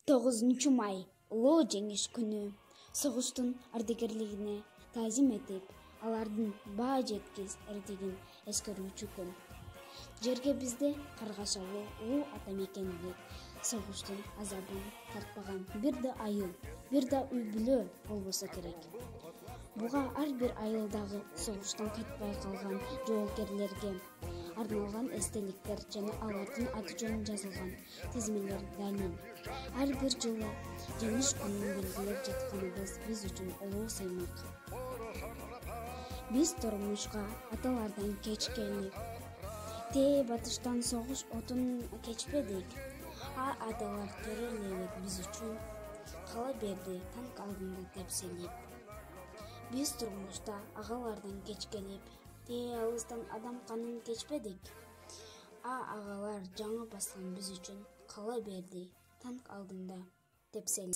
9 may Ulуу Жеңиш күнү согуштун ардагерлигине таазим этип, алардын баа жеткиз эрдигин эскерүүчү күн. Жерге бизде каргашалы улуу ата мекенилик согуштун азабын тартпаган бир да айыл, бир да үй бүлө болбосо керек. Буга ар бир айылдагы согуштан кайтпай калган жоокерлерге арналган эстеликтер жана алардын аты жөнү жазылган тизмелер дайын. Ар бир жылы жеңиш күнүн белгилеп жатканыбыз биз үчүн улуу сыймык. Биз турмушка аталардан кечкенбиз. Тээ батыштан согуш отун кечпедик. Аталар төрөлөбөт биз үчүн кала берди танк алдында тепселип. Биз турмушта агалардан кечкелип, тээ алыстан адам канын кечпедик. Агалар жаңы баскан биз үчүн кала берди танк алдында тепселип.